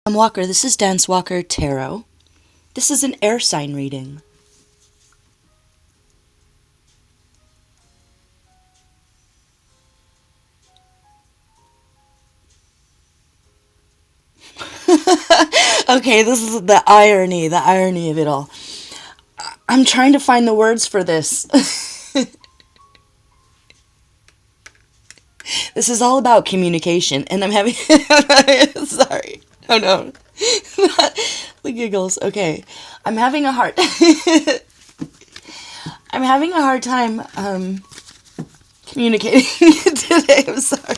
I'm Walker. This is Dance Walker Tarot. This is an air sign reading. Okay, this is the irony of it all. I'm trying to find the words for this. This is all about communication, and I'm having... Sorry. Oh no. The giggles. Okay. I'm having a hard... I'm having a hard time, communicating today. I'm sorry.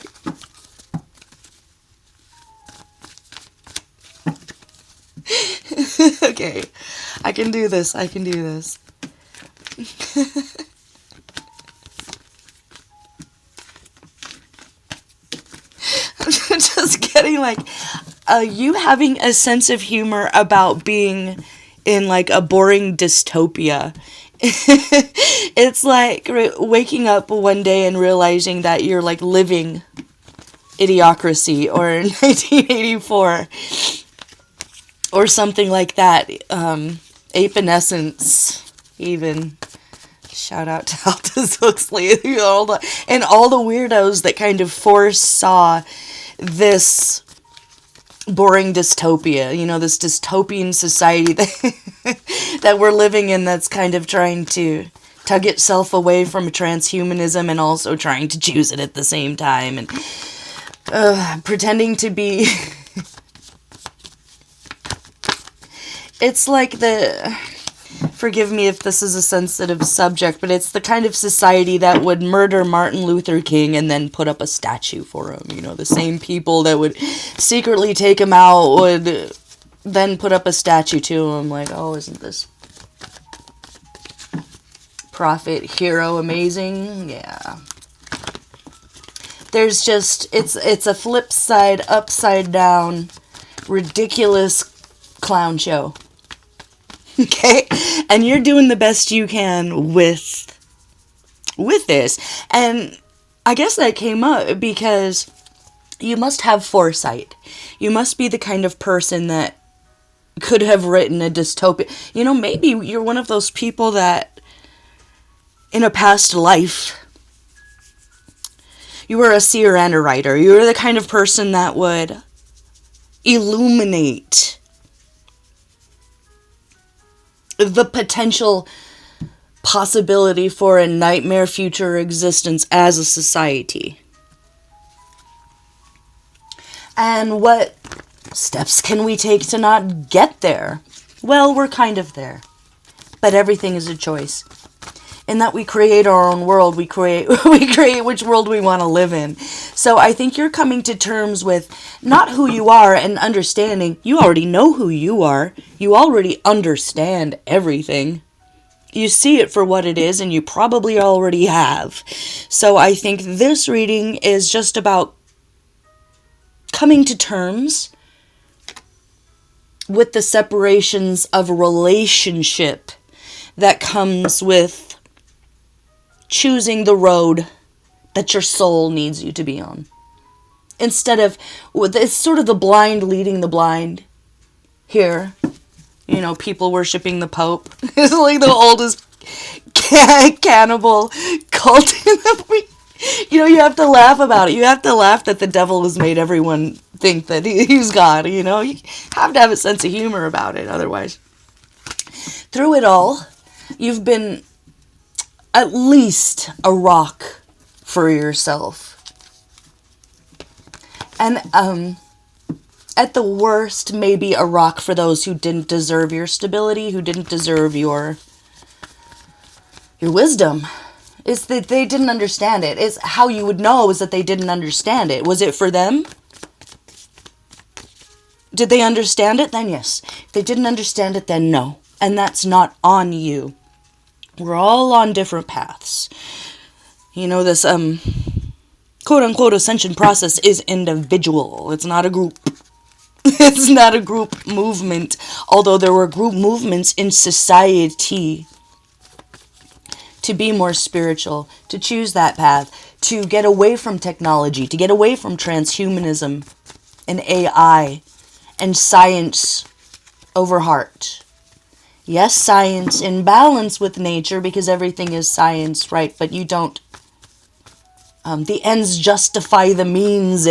Okay. I can do this. I can do this. I'm just getting like... you having a sense of humor about being in like a boring dystopia. It's like waking up one day and realizing that you're like living Idiocracy or 1984 or something like that. Apenescence, even. Shout out to Aldous Huxley and all the weirdos that kind of foresaw this boring dystopia, you know, this dystopian society that we're living in, that's kind of trying to tug itself away from transhumanism and also trying to choose it at the same time, and pretending to be... It's like the... Forgive me if this is a sensitive subject, but it's the kind of society that would murder Martin Luther King and then put up a statue for him. You know, the same people that would secretly take him out would then put up a statue to him. Like, oh, isn't this prophet, hero amazing? Yeah. There's just, it's a flip side, upside down, ridiculous clown show. Okay, and you're doing the best you can with this. And I guess that came up because you must have foresight. You must be the kind of person that could have written a dystopia. You know, maybe you're one of those people that in a past life you were a seer and a writer. You were the kind of person that would illuminate the potential possibility for a nightmare future existence as a society. And what steps can we take to not get there? Well, we're kind of there. But everything is a choice. In that we create our own world, we create which world we want to live in. So I think you're coming to terms with not who you are and understanding. You already know who you are. You already understand everything. You see it for what it is, and you probably already have. So I think this reading is just about coming to terms with the separations of a relationship that comes with choosing the road that your soul needs you to be on. Instead of, it's sort of the blind leading the blind here. You know, people worshiping the Pope. It's like the oldest cannibal cult in the week. You know, you have to laugh about it. You have to laugh that the devil has made everyone think that he's God, you know. You have to have a sense of humor about it, otherwise. Through it all, you've been at least a rock for yourself. And at the worst, maybe a rock for those who didn't deserve your stability, who didn't deserve your wisdom. It's that they didn't understand it. It's how you would know is that they didn't understand it. Was it for them? Did they understand it? Then yes. If they didn't understand it, then no. And that's not on you. We're all on different paths. You know, this quote-unquote ascension process is individual. It's not a group. It's not a group movement. Although there were group movements in society to be more spiritual, to choose that path, to get away from technology, to get away from transhumanism and AI, and science over heart. Yes, science in balance with nature, because everything is science, right? But you don't, the ends justify the means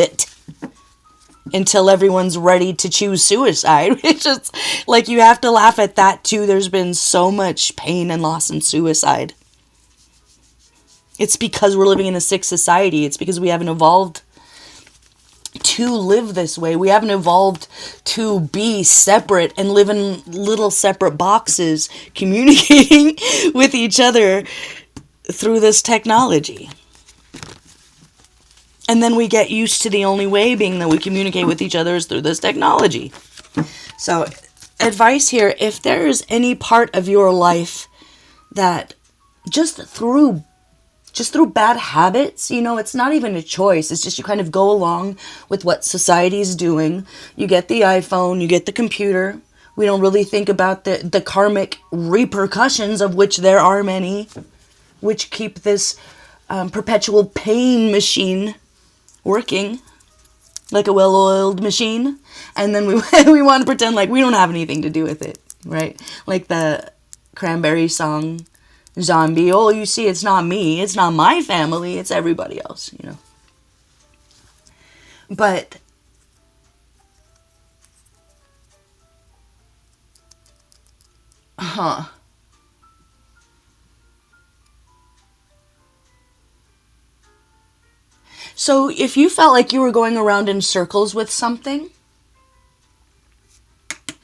until everyone's ready to choose suicide. It's just, like, you have to laugh at that too. There's been so much pain and loss in suicide. It's because we're living in a sick society. It's because we haven't evolved to live this way. We haven't evolved to be separate and live in little separate boxes, communicating with each other through this technology. And then we get used to the only way being that we communicate with each other is through this technology. So, advice here, if there is any part of your life that just through bad habits, it's not even a choice. It's just you kind of go along with what society's doing. You get the iPhone, you get the computer. We don't really think about the karmic repercussions, of which there are many, which keep this perpetual pain machine working like a well-oiled machine. And then we want to pretend like we don't have anything to do with it, right? Like the Cranberry song, Zombie. Oh, you see, it's not me. It's not my family. It's everybody else, But so if you felt like you were going around in circles with something,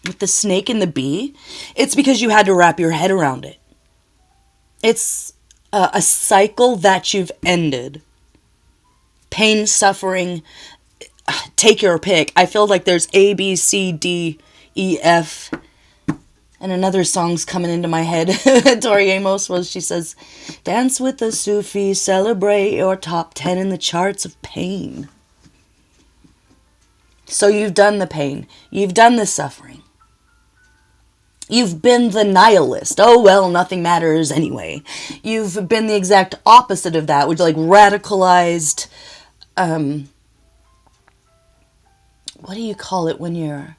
with the snake and the bee, it's because you had to wrap your head around it. It's a cycle that you've ended. Pain, suffering, take your pick. I feel like there's A, B, C, D, E, F. And another song's coming into my head. Tori Amos she says, dance with the Sufi, celebrate your top 10 in the charts of pain. So you've done the pain. You've done the suffering. You've been the nihilist. Oh, well, nothing matters anyway. You've been the exact opposite of that, which like radicalized, what do you call it when you're...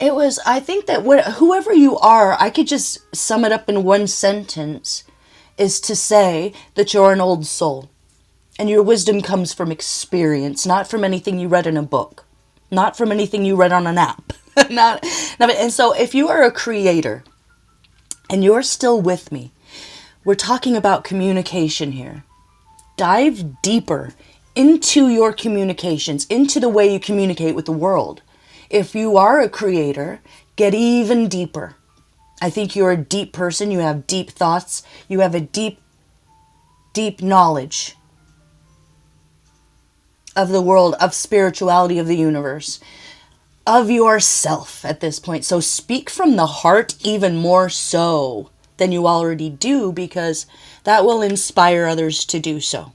I think that whoever you are, I could just sum it up in one sentence, is to say that you're an old soul. And your wisdom comes from experience, not from anything you read in a book. Not from anything you read on an app. And so if you are a creator and you're still with me, we're talking about communication here. Dive deeper into your communications, into the way you communicate with the world. If you are a creator, get even deeper. I think you're a deep person. You have deep thoughts. You have a deep, deep knowledge of the world, of spirituality, of the universe, of yourself at this point. So speak from the heart even more so than you already do, because that will inspire others to do so.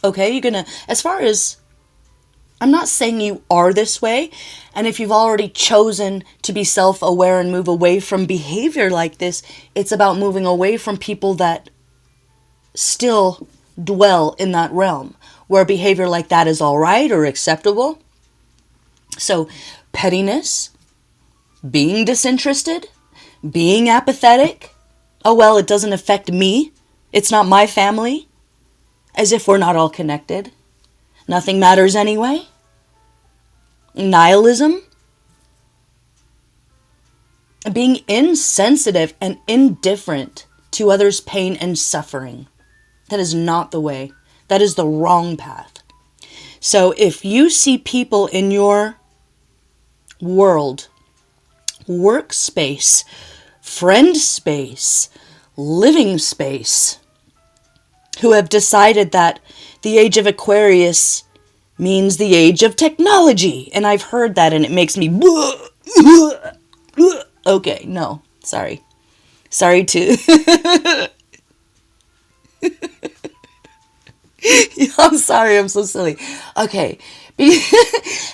Okay, you're gonna, as far as, I'm not saying you are this way, and if you've already chosen to be self-aware and move away from behavior like this, it's about moving away from people that still dwell in that realm, where behavior like that is all right or acceptable. So, pettiness, being disinterested, being apathetic, oh well, it doesn't affect me, it's not my family, as if we're not all connected, nothing matters anyway, nihilism, being insensitive and indifferent to others' pain and suffering. That is not the way. That is the wrong path. So if you see people in your world, workspace, friend space, living space, who have decided that the age of Aquarius means the age of technology, and I've heard that and it makes me okay, no, sorry to I'm sorry, I'm so silly. Okay.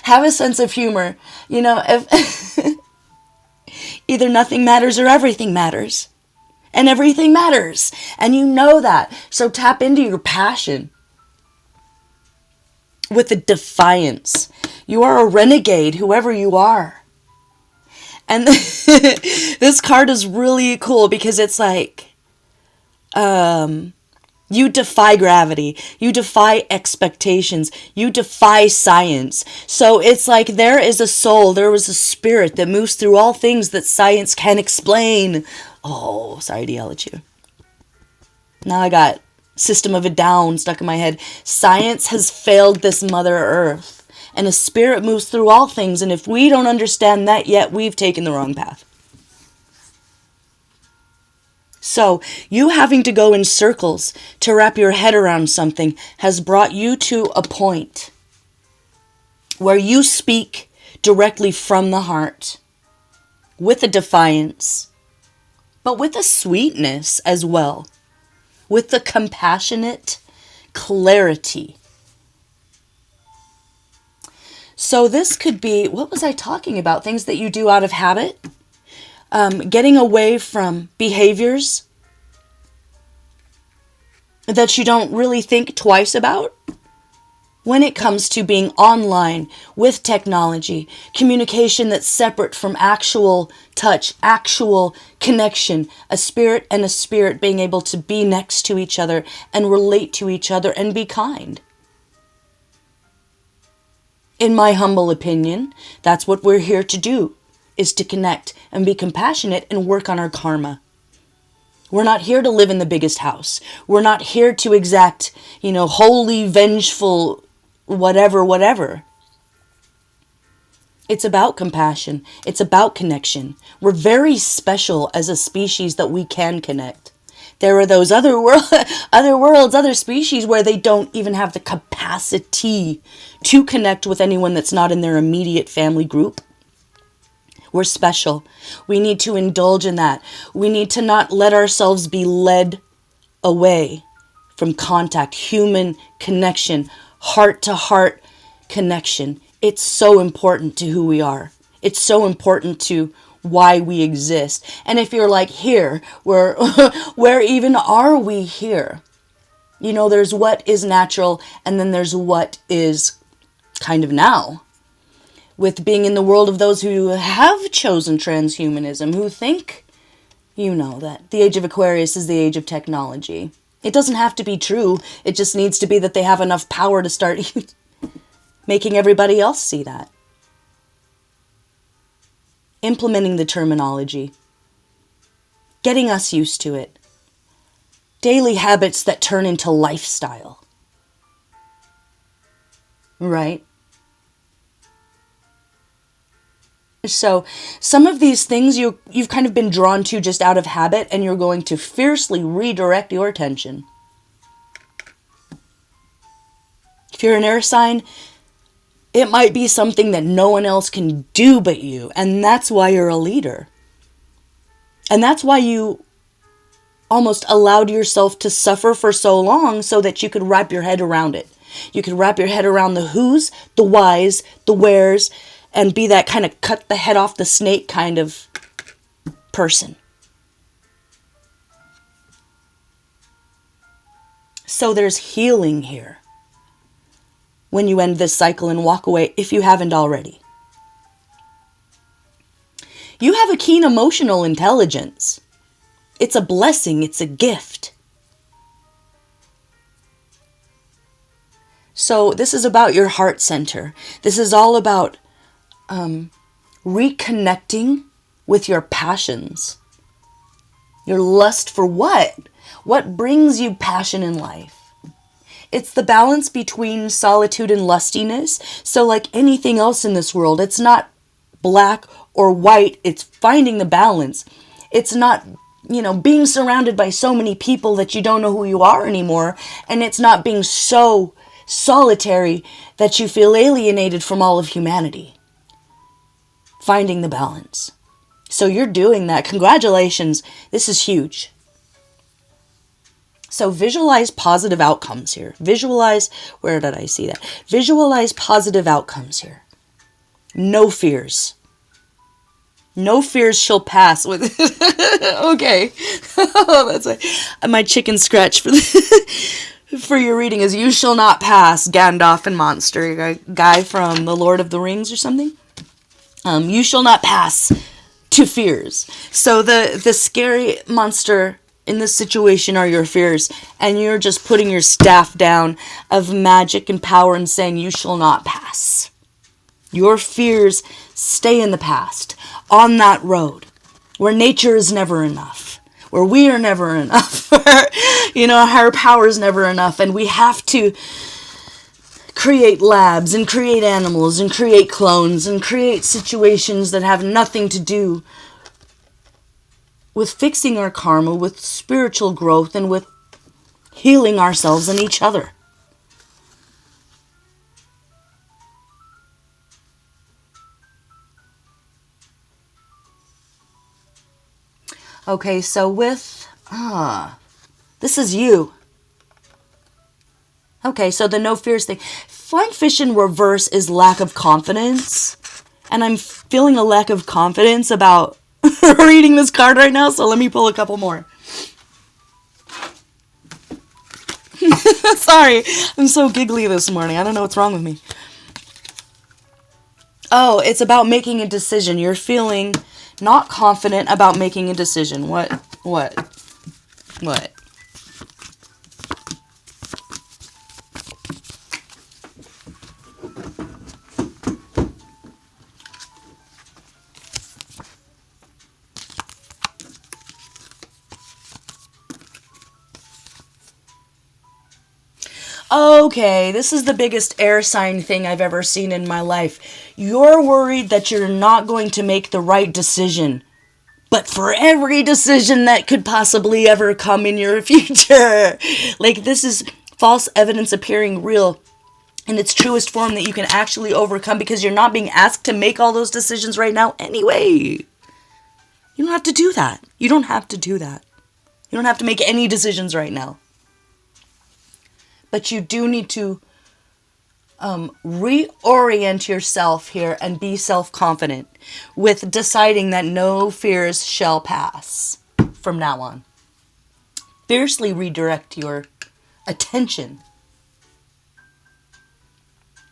Have a sense of humor. If either nothing matters or everything matters. And everything matters. And you know that. So tap into your passion. with a defiance. You are a renegade, whoever you are. And this card is really cool because it's like, you defy gravity. You defy expectations. You defy science. So it's like there is a soul, there was a spirit that moves through all things that science can explain. Oh, sorry to yell at you. Now I got System of a Down stuck in my head. Science has failed this Mother Earth. And a spirit moves through all things. And if we don't understand that yet, we've taken the wrong path. So, you having to go in circles to wrap your head around something has brought you to a point where you speak directly from the heart with a defiance, but with a sweetness as well, with the compassionate clarity. So this could be, what was I talking about? Things that you do out of habit. Getting away from behaviors that you don't really think twice about when it comes to being online with technology, communication that's separate from actual touch, actual connection, a spirit and a spirit being able to be next to each other and relate to each other and be kind. In my humble opinion, that's what we're here to do, is to connect and be compassionate and work on our karma. We're not here to live in the biggest house. We're not here to exact, holy, vengeful, whatever. It's about compassion. It's about connection. We're very special as a species that we can connect. There are those other worlds, other species where they don't even have the capacity to connect with anyone that's not in their immediate family group. We're special. We need to indulge in that. We need to not let ourselves be led away from contact, human connection, heart-to-heart connection. It's so important to who we are. It's so important to why we exist. And if you're like, here, where even are we here? There's what is natural, and then there's what is kind of now. With being in the world of those who have chosen transhumanism, who think, that the age of Aquarius is the age of technology. It doesn't have to be true. It just needs to be that they have enough power to start making everybody else see that. Implementing the terminology. Getting us used to it. Daily habits that turn into lifestyle. Right? So some of these things you've kind of been drawn to just out of habit, and you're going to fiercely redirect your attention. If you're an air sign, it might be something that no one else can do but you, and that's why you're a leader. And that's why you almost allowed yourself to suffer for so long so that you could wrap your head around it. You could wrap your head around the who's, the whys, the wheres, and be that kind of cut the head off the snake kind of person. So there's healing here when you end this cycle and walk away, if you haven't already. You have a keen emotional intelligence. It's a blessing. It's a gift. So this is about your heart center. This is all about reconnecting with your passions. Your lust for what? What brings you passion in life? It's the balance between solitude and lustiness. So like anything else in this world, it's not black or white. It's finding the balance. It's not, being surrounded by so many people that you don't know who you are anymore. And it's not being so solitary that you feel alienated from all of humanity. Finding the balance. So you're doing that. Congratulations. This is huge. So visualize positive outcomes here. Where did I see that? Visualize positive outcomes here. No fears. No fears shall pass with okay. That's my chicken scratch for the for your reading is You Shall Not Pass, Gandalf and Monster, guy from The Lord of the Rings or something. You shall not pass to fears. So the scary monster in this situation are your fears, and you're just putting your staff down of magic and power and saying you shall not pass. Your fears stay in the past, on that road, where nature is never enough, where we are never enough, our power is never enough, and we have to create labs and create animals and create clones and create situations that have nothing to do with fixing our karma, with spiritual growth, and with healing ourselves and each other. Okay, so with, this is you. Okay, so the no fears thing. Flying fish in reverse is lack of confidence. And I'm feeling a lack of confidence about reading this card right now, so let me pull a couple more. Sorry, I'm so giggly this morning. I don't know what's wrong with me. Oh, it's about making a decision. You're feeling not confident about making a decision. What? Okay, this is the biggest air sign thing I've ever seen in my life. You're worried that you're not going to make the right decision. But for every decision that could possibly ever come in your future. Like, this is false evidence appearing real in its truest form that you can actually overcome, because you're not being asked to make all those decisions right now anyway. You don't have to do that. You don't have to do that. You don't have to make any decisions right now. But you do need to reorient yourself here and be self-confident with deciding that no fears shall pass from now on. Fiercely redirect your attention.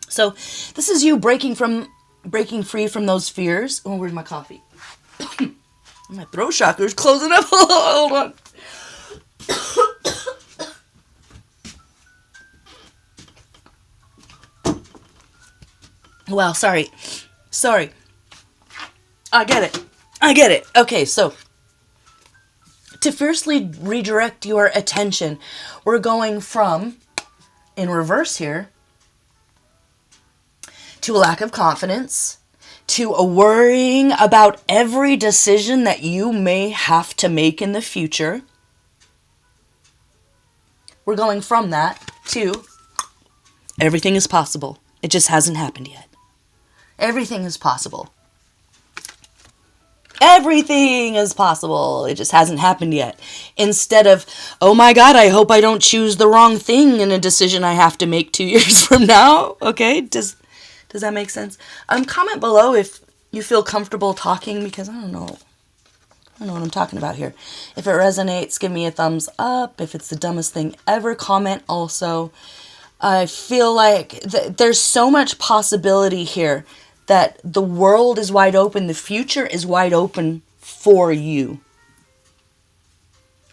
So this is you breaking free from those fears. Oh, where's my coffee? My throat chakra's closing up. Hold on. Wow, sorry. I get it. Okay, so to fiercely redirect your attention, we're going from, in reverse here, to a lack of confidence, to a worrying about every decision that you may have to make in the future. We're going from that to everything is possible. It just hasn't happened yet. Everything is possible. Everything is possible. It just hasn't happened yet. Instead of, oh my God, I hope I don't choose the wrong thing in a decision I have to make 2 years from now. Okay, does that make sense? Comment below if you feel comfortable talking, because I don't know what I'm talking about here. If it resonates, give me a thumbs up. If it's the dumbest thing ever, comment also. I feel like there's so much possibility here that the world is wide open. The future is wide open for you.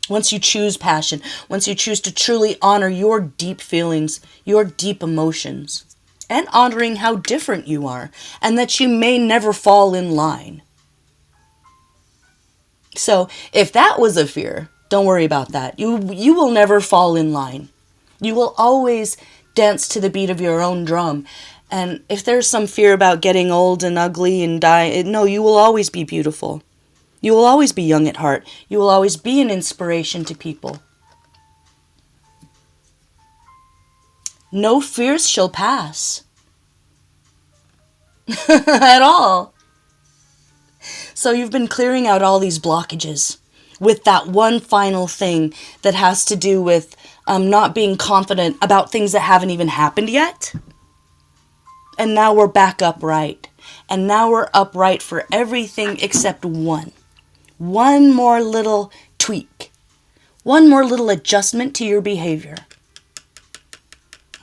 Once you choose passion, once you choose to truly honor your deep feelings, your deep emotions, and honoring how different you are, and that you may never fall in line. So if that was a fear, don't worry about that. You will never fall in line. You will always dance to the beat of your own drum. And if there's some fear about getting old and ugly and die, no, you will always be beautiful. You will always be young at heart. You will always be an inspiration to people. No fears shall pass. At all. So you've been clearing out all these blockages with that one final thing that has to do with not being confident about things that haven't even happened yet. And now we're back upright. And now we're upright for everything except one. One more little tweak. One more little adjustment to your behavior.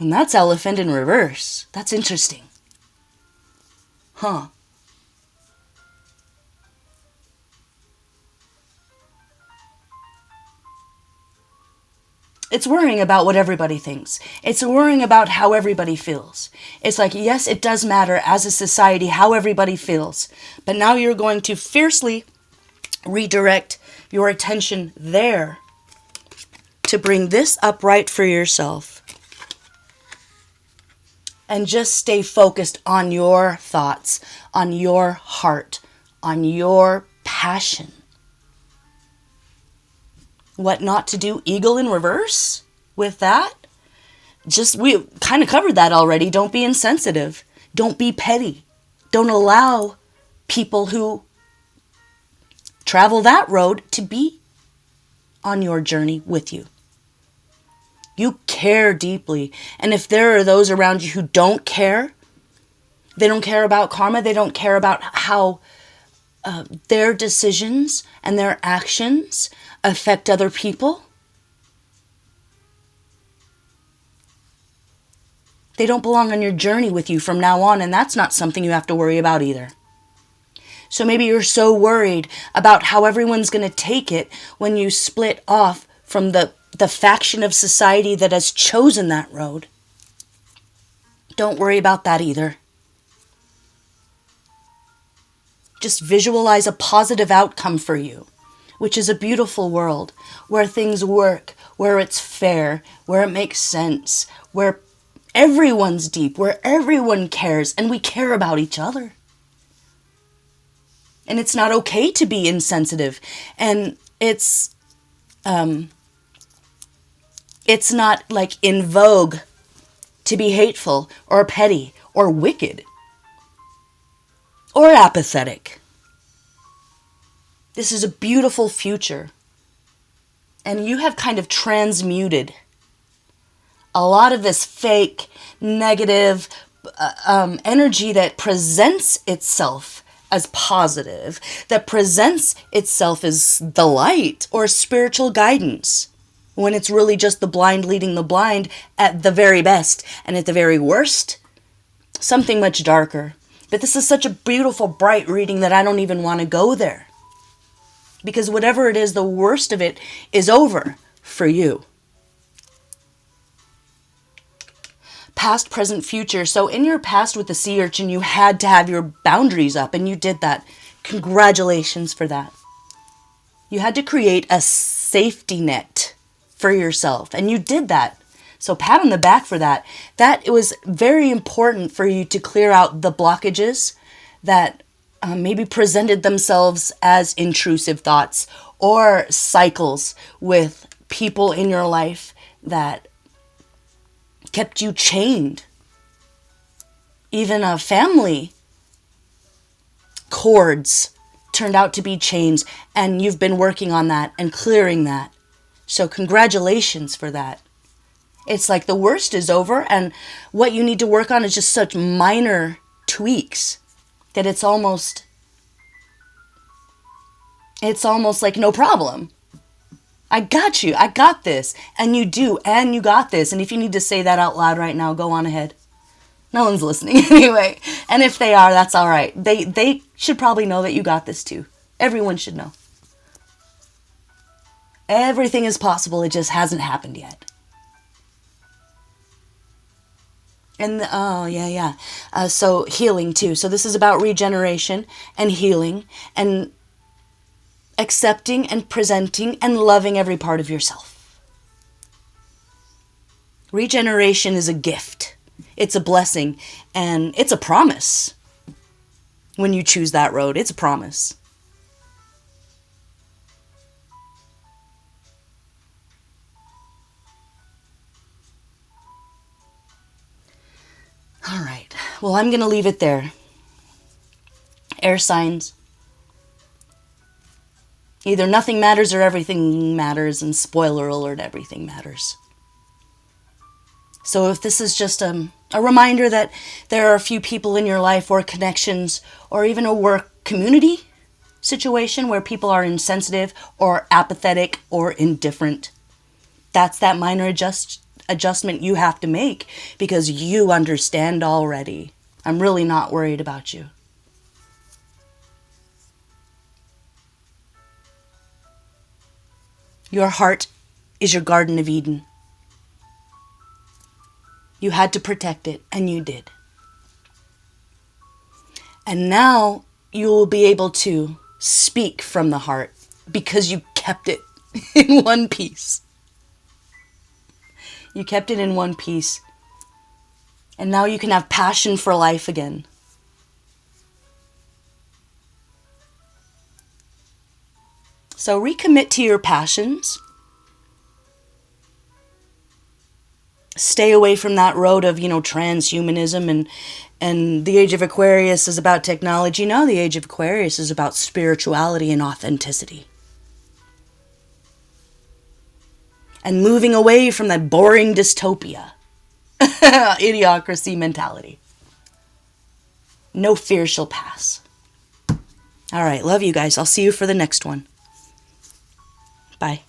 And that's elephant in reverse. That's interesting. Huh. It's worrying about what everybody thinks. It's worrying about how everybody feels. It's like, yes, it does matter as a society how everybody feels. But now you're going to fiercely redirect your attention there to bring this upright for yourself. And just stay focused on your thoughts, on your heart, on your passion. What not to do, eagle in reverse with that? We kind of covered that already. Don't be insensitive. Don't be petty. Don't allow people who travel that road to be on your journey with you. You care deeply. And if there are those around you who don't care, they don't care about karma, they don't care about how their decisions and their actions affect other people, they don't belong on your journey with you from now on, and that's not something you have to worry about either. So maybe you're so worried about how everyone's going to take it when you split off from the faction of society that has chosen that road. Don't worry about that either. Just visualize a positive outcome for you, which is a beautiful world where things work, where it's fair, where it makes sense, where everyone's deep, where everyone cares, and we care about each other. And it's not okay to be insensitive, and it's not like in vogue to be hateful or petty or wicked or apathetic. This is a beautiful future. And you have kind of transmuted a lot of this fake, negative energy that presents itself as positive, that presents itself as the light or spiritual guidance, when it's really just the blind leading the blind at the very best, and at the very worst, something much darker. But this is such a beautiful, bright reading that I don't even want to go there. Because whatever it is, the worst of it is over for you. Past, present, future. So in your past with the sea urchin, you had to have your boundaries up, and you did that. Congratulations for that. You had to create a safety net for yourself, and you did that. So pat on the back for that. That it was very important for you to clear out the blockages that maybe presented themselves as intrusive thoughts or cycles with people in your life that kept you chained. Even family cords turned out to be chains, and you've been working on that and clearing that. So congratulations for that. It's like the worst is over, and what you need to work on is just such minor tweaks that it's almost like no problem. I got you. I got this. And you do. And you got this. And if you need to say that out loud right now, go on ahead. No one's listening anyway. And if they are, that's all right. They should probably know that you got this too. Everyone should know. Everything is possible. It just hasn't happened yet. And, so healing too. So this is about regeneration and healing and accepting and presenting and loving every part of yourself. Regeneration is a gift. It's a blessing. And it's a promise. When you choose that road, it's a promise. All right. Well, I'm going to leave it there. Air signs. Either nothing matters or everything matters, and spoiler alert, everything matters. So if this is just a reminder that there are a few people in your life or connections or even a work community situation where people are insensitive or apathetic or indifferent, that's that minor adjustment you have to make because you understand already. I'm really not worried about you. Your heart is your Garden of Eden. You had to protect it, and you did. And now you will be able to speak from the heart because you kept it in one piece. You kept it in one piece. And now you can have passion for life again. So recommit to your passions. Stay away from that road of, transhumanism and the age of Aquarius is about technology. No, the age of Aquarius is about spirituality and authenticity. And moving away from that boring dystopia, idiocracy mentality. No fear shall pass. All right, love you guys. I'll see you for the next one. Bye.